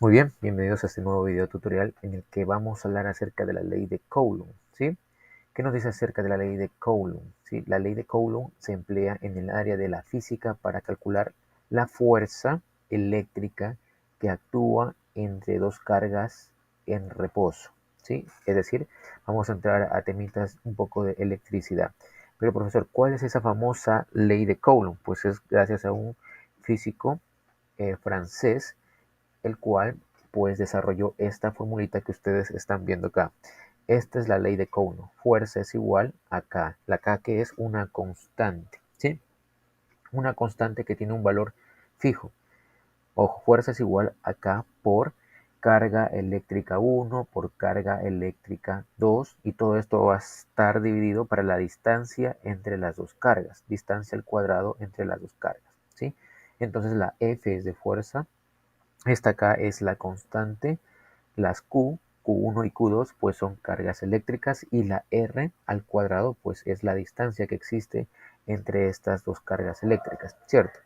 Muy bien, bienvenidos a este nuevo video tutorial en el que vamos a hablar acerca de la ley de Coulomb, ¿sí? ¿Qué nos dice acerca de la ley de Coulomb? ¿Sí? La ley de Coulomb se emplea en el área de la física para calcular la fuerza eléctrica que actúa entre dos cargas en reposo, ¿sí? Es decir, vamos a entrar a temitas un poco de electricidad. Pero profesor, ¿cuál es esa famosa ley de Coulomb? Pues es gracias a un físico francés el cual pues desarrolló esta formulita que ustedes están viendo acá. Esta es la ley de Coulomb. Fuerza es igual a K. La K que es una constante, ¿sí? Una constante que tiene un valor fijo. Ojo, fuerza es igual a K por carga eléctrica 1 por carga eléctrica 2 y todo esto va a estar dividido para la distancia entre las dos cargas, distancia al cuadrado entre las dos cargas, ¿sí? Entonces la F es de fuerza. Esta acá es la constante, las Q1 y Q2 pues son cargas eléctricas y la R al cuadrado pues es la distancia que existe entre estas dos cargas eléctricas, ¿cierto?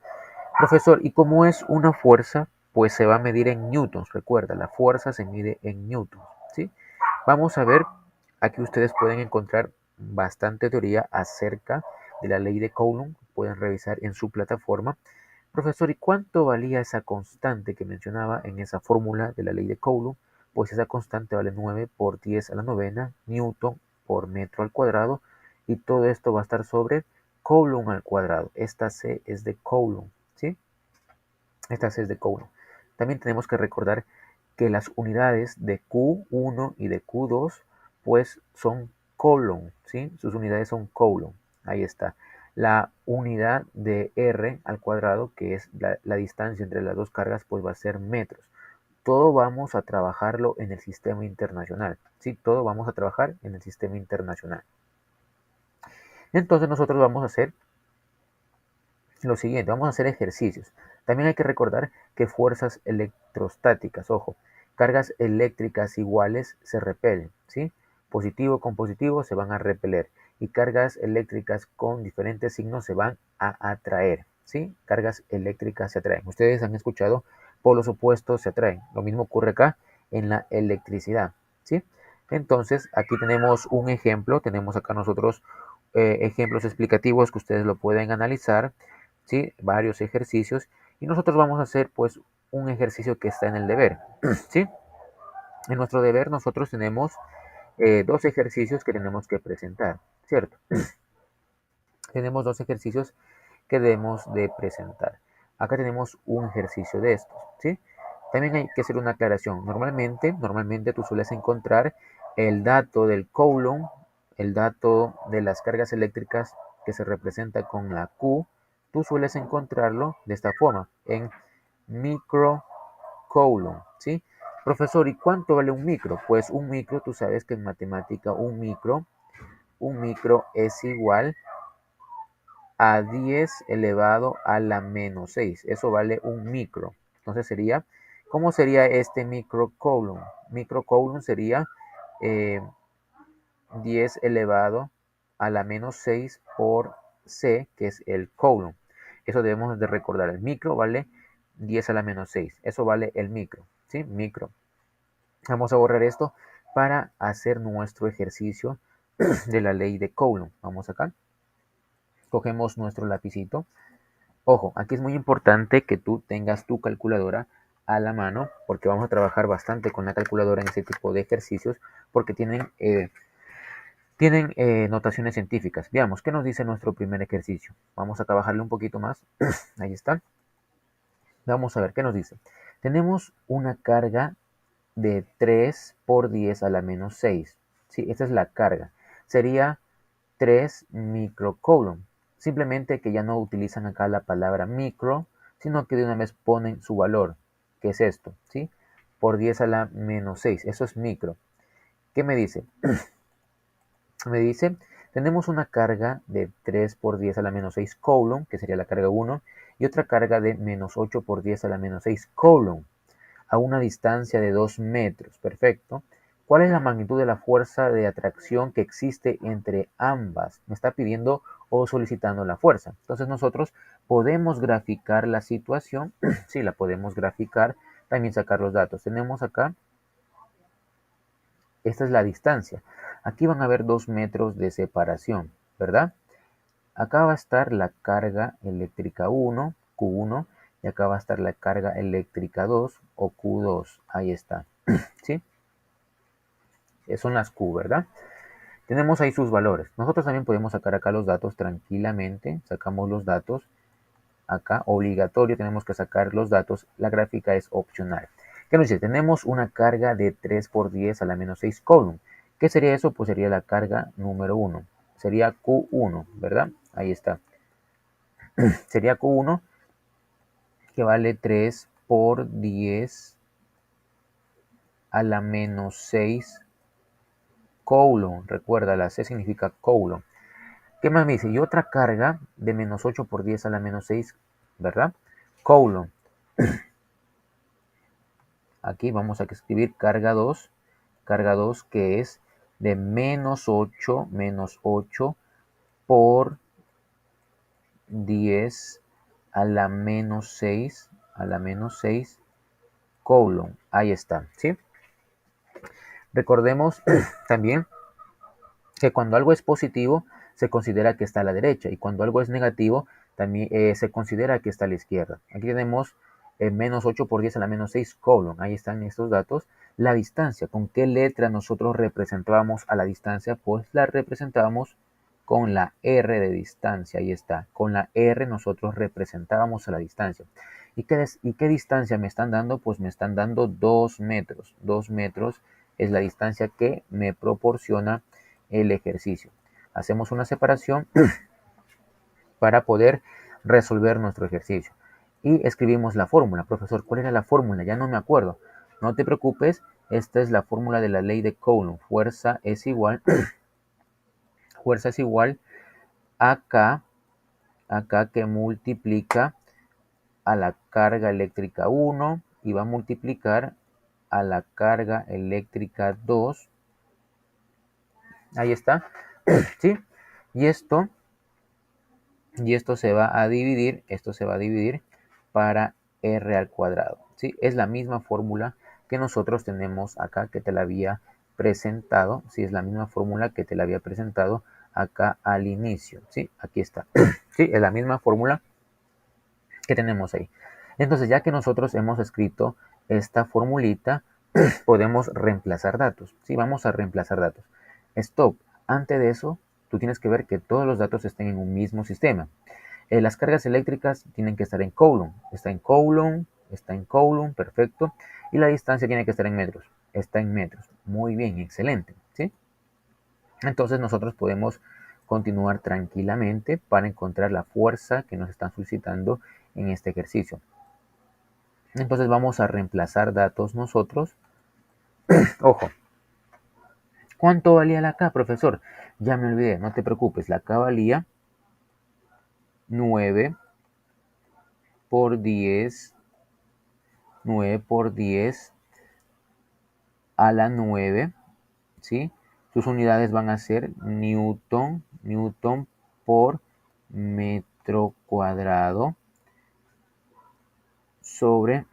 Profesor, ¿y cómo es una fuerza? Pues se va a medir en newtons, recuerda, la fuerza se mide en newtons, ¿sí? Vamos a ver, aquí ustedes pueden encontrar bastante teoría acerca de la ley de Coulomb, pueden revisar en su plataforma. Profesor, ¿y cuánto valía esa constante que mencionaba en esa fórmula de la ley de Coulomb? Pues esa constante vale 9 por 10 a la novena newton por metro al cuadrado y todo esto va a estar sobre Coulomb al cuadrado. Esta C es de Coulomb, ¿sí? Esta C es de Coulomb. También tenemos que recordar que las unidades de Q1 y de Q2 pues son Coulomb, ¿sí? Sus unidades son Coulomb. Ahí está. La unidad de R al cuadrado, que es la distancia entre las dos cargas, pues va a ser metros. Todo vamos a trabajarlo en el sistema internacional, ¿sí? Todo vamos a trabajar en el sistema internacional. Entonces nosotros vamos a hacer lo siguiente, vamos a hacer ejercicios. También hay que recordar que fuerzas electrostáticas, ojo, cargas eléctricas iguales se repelen, ¿sí? Positivo con positivo se van a repeler y cargas eléctricas con diferentes signos se van a atraer, ¿sí? Cargas eléctricas se atraen. Ustedes han escuchado polos opuestos se atraen. Lo mismo ocurre acá en la electricidad, ¿sí? Entonces, aquí tenemos un ejemplo, tenemos acá nosotros ejemplos explicativos que ustedes lo pueden analizar, ¿sí? Varios ejercicios y nosotros vamos a hacer pues un ejercicio que está en el deber, ¿sí? En nuestro deber nosotros tenemos dos ejercicios que tenemos que presentar, ¿cierto? Tenemos dos ejercicios que debemos de presentar. Acá tenemos un ejercicio de estos, ¿sí? También hay que hacer una aclaración. Normalmente tú sueles encontrar el dato del Coulomb, el dato de las cargas eléctricas que se representa con la Q. Tú sueles encontrarlo de esta forma, en micro Coulomb, ¿sí? Profesor, ¿y cuánto vale un micro? Pues un micro, tú sabes que en matemática un micro es igual a 10 elevado a la menos 6. Eso vale un micro. Entonces sería, ¿cómo sería este microcoulomb? Microcoulomb sería eh, 10 elevado a la menos 6 por C, que es el coulomb. Eso debemos de recordar. El micro vale 10 a la menos 6. Eso vale el micro, ¿sí? Micro. Vamos a borrar esto para hacer nuestro ejercicio de la ley de Coulomb. Vamos acá. Cogemos nuestro lapicito. Ojo, aquí es muy importante que tú tengas tu calculadora a la mano porque vamos a trabajar bastante con la calculadora en este tipo de ejercicios porque tienen notaciones científicas. Veamos, ¿qué nos dice nuestro primer ejercicio? Vamos a trabajarle un poquito más. Ahí está. Vamos a ver, ¿qué nos dice? Tenemos una carga de 3 por 10 a la menos 6. Sí, esta es la carga. Sería 3 microcoulomb. Simplemente que ya no utilizan acá la palabra micro, sino que de una vez ponen su valor, que es esto, ¿sí? Por 10 a la menos 6. Eso es micro. ¿Qué me dice? Me dice, tenemos una carga de 3 por 10 a la menos 6 coulomb, que sería la carga 1, y otra carga de menos 8 por 10 a la menos 6 coulomb, a una distancia de 2 metros. Perfecto. ¿Cuál es la magnitud de la fuerza de atracción que existe entre ambas? Me está pidiendo o solicitando la fuerza. Entonces nosotros podemos graficar la situación. Sí, la podemos graficar también sacar los datos. Tenemos acá, esta es la distancia. Aquí van a haber 2 metros de separación, ¿verdad? Acá va a estar la carga eléctrica 1, Q1, y acá va a estar la carga eléctrica 2 o Q2. Ahí está, ¿sí? Son las Q, ¿verdad? Tenemos ahí sus valores. Nosotros también podemos sacar acá los datos tranquilamente. Sacamos los datos. Acá, obligatorio, tenemos que sacar los datos. La gráfica es opcional. ¿Qué nos dice? Tenemos una carga de 3 por 10 a la menos 6 coulomb. ¿Qué sería eso? Pues sería la carga número 1. Sería Q1, ¿verdad? Ahí está. Sería Q1, que vale 3 por 10 a la menos 6 coulomb. Recuerda, la C significa coulomb. ¿Qué más me dice? Y otra carga de menos 8 por 10 a la menos 6, ¿verdad? Coulomb. Aquí vamos a escribir carga 2 que es de menos 8 por 10 a la menos 6 coulomb. Ahí está, ¿sí? Recordemos también que cuando algo es positivo se considera que está a la derecha y cuando algo es negativo también se considera que está a la izquierda. Aquí tenemos menos 8 por 10 a la menos 6 coulomb. Ahí están estos datos. La distancia, ¿con qué letra nosotros representábamos a la distancia? Pues la representábamos con la R de distancia. Ahí está. Con la R nosotros representábamos a la distancia. ¿Y qué distancia me están dando? Pues me están dando 2 metros. 2 metros es la distancia que me proporciona el ejercicio. Hacemos una separación para poder resolver nuestro ejercicio. Y escribimos la fórmula. Profesor, ¿cuál era la fórmula? Ya no me acuerdo. No te preocupes, esta es la fórmula de la ley de Coulomb. Fuerza es igual a K, que multiplica a la carga eléctrica 1 y va a multiplicar a la carga eléctrica 2. Ahí está, ¿sí? Y esto se va a dividir, para R al cuadrado, ¿sí? Es la misma fórmula que nosotros tenemos acá, que te la había presentado, ¿sí? Es la misma fórmula que te la había presentado acá al inicio, ¿sí? Aquí está, ¿sí? Es la misma fórmula que tenemos ahí. Entonces, ya que nosotros hemos escrito esta formulita, podemos reemplazar datos, ¿sí? Vamos a reemplazar datos. Stop. Antes de eso, tú tienes que ver que todos los datos estén en un mismo sistema. Las cargas eléctricas tienen que estar en coulomb. Está en coulomb, perfecto. Y la distancia tiene que estar en metros. Está en metros. Muy bien, excelente, ¿sí? Entonces nosotros podemos continuar tranquilamente para encontrar la fuerza que nos están solicitando en este ejercicio. Entonces vamos a reemplazar datos nosotros. Ojo, ¿cuánto valía la K, profesor? Ya me olvidé, no te preocupes. La K valía 9 por 10 a la 9, ¿sí? Sus unidades van a ser newton por metro cuadrado sobre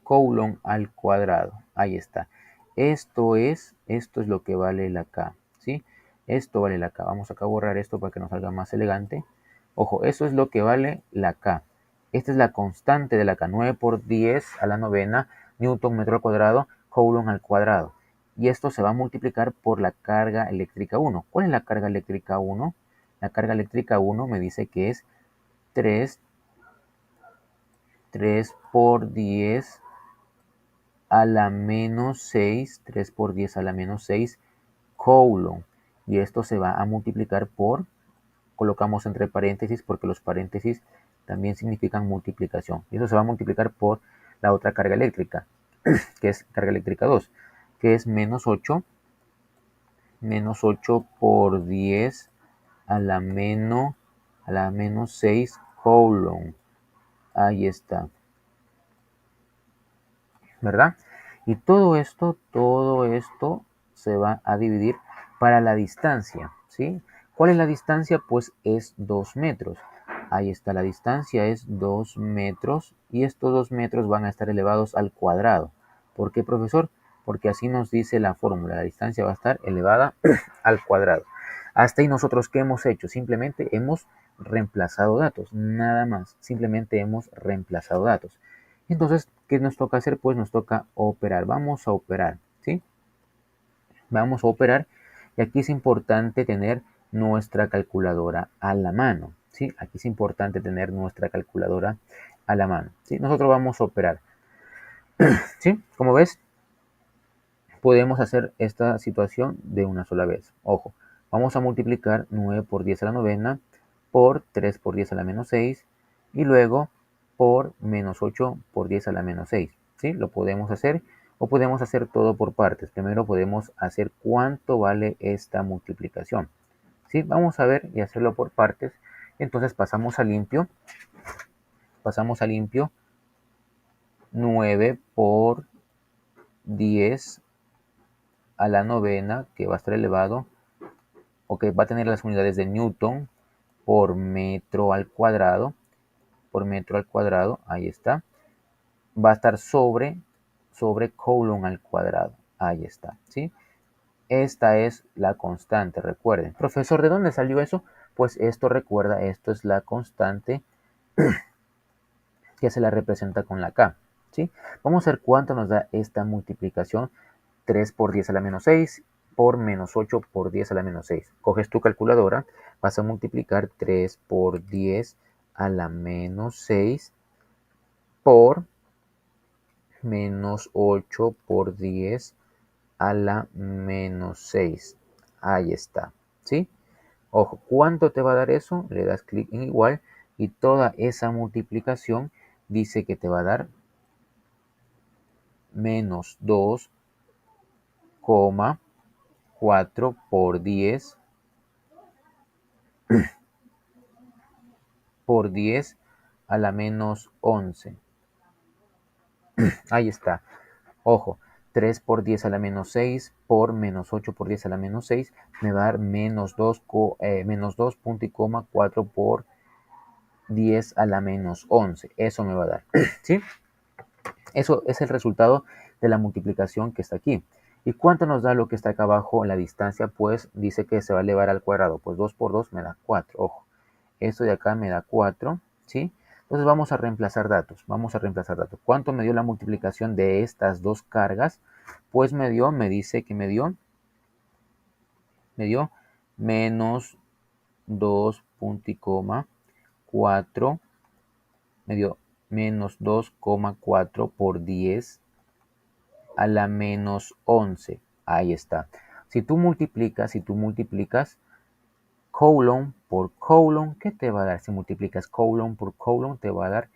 coulomb al cuadrado. Ahí está. Esto es lo que vale la K, ¿sí? Esto vale la K. Vamos acá a borrar esto para que nos salga más elegante. Ojo, eso es lo que vale la K. Esta es la constante de la K. 9 por 10 a la novena, newton metro al cuadrado, coulomb al cuadrado. Y esto se va a multiplicar por la carga eléctrica 1. ¿Cuál es la carga eléctrica 1? La carga eléctrica 1 me dice que es 3 por 10 a la menos 6, 3 por 10 a la menos 6 coulomb. Y esto se va a multiplicar por, colocamos entre paréntesis porque los paréntesis también significan multiplicación. Y eso se va a multiplicar por la otra carga eléctrica, que es carga eléctrica 2, que es menos 8 por 10 a la menos 6 coulomb. Ahí está, ¿verdad? Y todo esto se va a dividir para la distancia, ¿sí? ¿Cuál es la distancia? Pues es 2 metros. Ahí está, la distancia es 2 metros y estos 2 metros van a estar elevados al cuadrado. ¿Por qué, profesor? Porque así nos dice la fórmula, la distancia va a estar elevada al cuadrado. Hasta ahí nosotros, ¿qué hemos hecho? Simplemente hemos reemplazado datos, nada más, simplemente hemos reemplazado datos. Entonces, ¿qué nos toca hacer? Pues nos toca operar, vamos a operar, ¿sí? Vamos a operar y aquí es importante tener nuestra calculadora a la mano, ¿sí? Aquí es importante tener nuestra calculadora a la mano, ¿sí? Nosotros vamos a operar, ¿sí? Como ves, podemos hacer esta situación de una sola vez. Ojo, vamos a multiplicar 9 por 10 a la novena por 3 por 10 a la menos 6 y luego por menos 8 por 10 a la menos 6. ¿Sí? Lo podemos hacer o podemos hacer todo por partes. Primero podemos hacer cuánto vale esta multiplicación. ¿Sí? Vamos a ver y hacerlo por partes. Entonces pasamos a limpio. Pasamos a limpio 9 por 10 a la novena, que va a estar elevado, o que va a tener las unidades de Newton por metro al cuadrado, ahí está, va a estar sobre Coulomb al cuadrado, ahí está, ¿sí? Esta es la constante, recuerden. Profesor, ¿de dónde salió eso? Pues esto, recuerda, esto es la constante que se la representa con la K, ¿sí? Vamos a ver cuánto nos da esta multiplicación. 3 por 10 a la menos 6 por menos 8 por 10 a la menos 6. Coges tu calculadora, vas a multiplicar 3 por 10 a la menos 6 por menos 8 por 10 a la menos 6. Ahí está, ¿sí? Ojo, ¿cuánto te va a dar eso? Le das clic en igual y toda esa multiplicación dice que te va a dar menos 2,4 por 10 por 10 a la menos 11. Ahí está. Ojo, 3 por 10 a la menos 6 por menos 8 por 10 a la menos 6 me va a dar menos 2, menos 2 punto y coma 4 por 10 a la menos 11. Eso me va a dar. ¿Sí? Eso es el resultado de la multiplicación que está aquí. ¿Y cuánto nos da lo que está acá abajo en la distancia? Pues dice que se va a elevar al cuadrado. Pues 2 por 2 me da 4. Ojo, esto de acá me da 4, ¿sí? Entonces vamos a reemplazar datos. Vamos a reemplazar datos. ¿Cuánto me dio la multiplicación de estas dos cargas? Pues me dice que me dio menos 2 punto y coma 4, me dio menos 2,4 por 10 a la menos 11. Ahí está. Si tú multiplicas Coulomb por Coulomb, ¿qué te va a dar? Si multiplicas Coulomb por Coulomb, te va a dar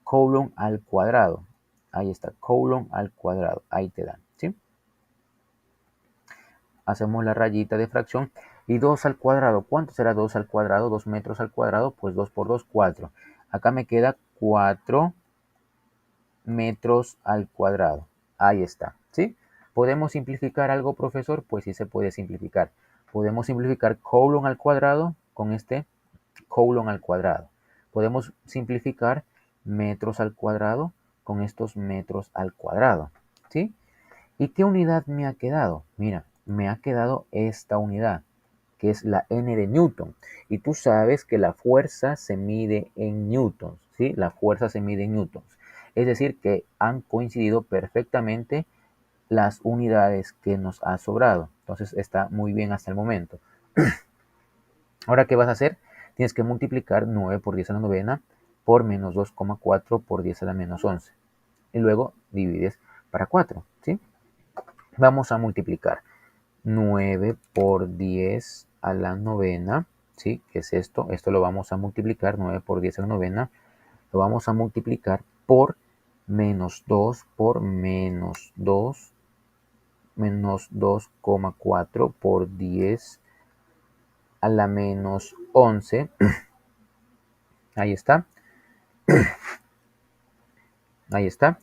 Coulomb al cuadrado. Ahí está, Coulomb al cuadrado. Ahí te dan, ¿sí? Hacemos la rayita de fracción. Y 2 al cuadrado, ¿cuánto será 2 al cuadrado? 2 metros al cuadrado, pues 2 por 2, 4. Acá me queda 4 metros al cuadrado. Ahí está, ¿sí? ¿Podemos simplificar algo, profesor? Pues sí se puede simplificar. Podemos simplificar Coulomb al cuadrado con este Coulomb al cuadrado. Podemos simplificar metros al cuadrado con estos metros al cuadrado, ¿sí? ¿Y qué unidad me ha quedado? Mira, me ha quedado esta unidad, que es la N de Newton. Y tú sabes que la fuerza se mide en newtons, ¿sí? La fuerza se mide en newtons. Es decir, que han coincidido perfectamente las unidades que nos ha sobrado. Entonces está muy bien hasta el momento. Ahora, ¿qué vas a hacer? Tienes que multiplicar 9 por 10 a la novena por menos 2,4 por 10 a la menos 11. Y luego divides para 4, ¿sí? Vamos a multiplicar 9 por 10 a la novena, ¿sí? ¿Qué es esto? Esto lo vamos a multiplicar, 9 por 10 a la novena, lo vamos a multiplicar por menos 2 por menos 2, menos 2,4 por 10 a la menos 11. Ahí está. Ahí está.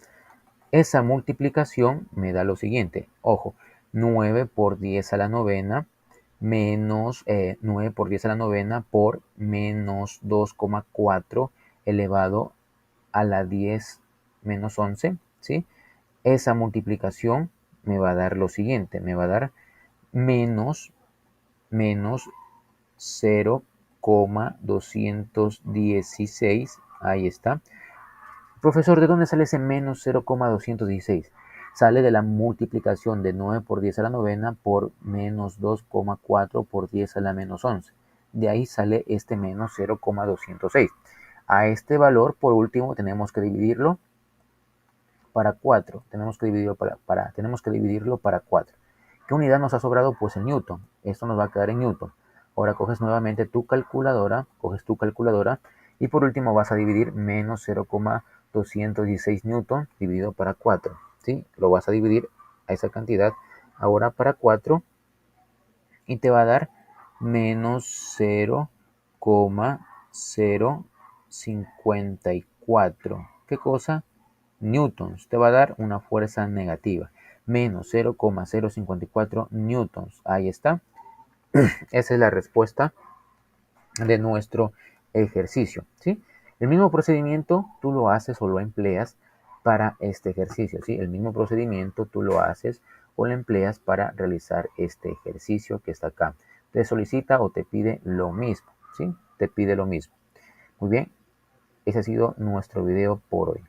Esa multiplicación me da lo siguiente. Ojo, 9 por 10 a la novena menos 9 por 10 a la novena por menos 2,4 elevado a la 10 menos 11, ¿sí? Esa multiplicación me va a dar lo siguiente, me va a dar menos 0,216, ahí está. Profesor, ¿de dónde sale ese menos 0,216? Sale de la multiplicación de 9 por 10 a la novena por menos 2,4 por 10 a la menos 11. De ahí sale este menos 0,206. A este valor, por último, tenemos que dividirlo para 4. Tenemos que dividirlo para 4. ¿Qué unidad nos ha sobrado? Pues el newton. Esto nos va a quedar en newton. Ahora coges nuevamente tu calculadora, y por último vas a dividir menos 0,216 newton dividido para 4. ¿Sí? Lo vas a dividir a esa cantidad ahora para 4 y te va a dar menos 0,054. ¿Qué cosa? Newtons. Te va a dar una fuerza negativa. Menos 0,054 newtons. Ahí está. Esa es la respuesta de nuestro ejercicio, ¿sí? El mismo procedimiento tú lo haces o lo empleas para este ejercicio, ¿sí? El mismo procedimiento tú lo haces o lo empleas para realizar este ejercicio que está acá. Te solicita o te pide lo mismo, ¿sí? Te pide lo mismo. Muy bien, ese ha sido nuestro video por hoy.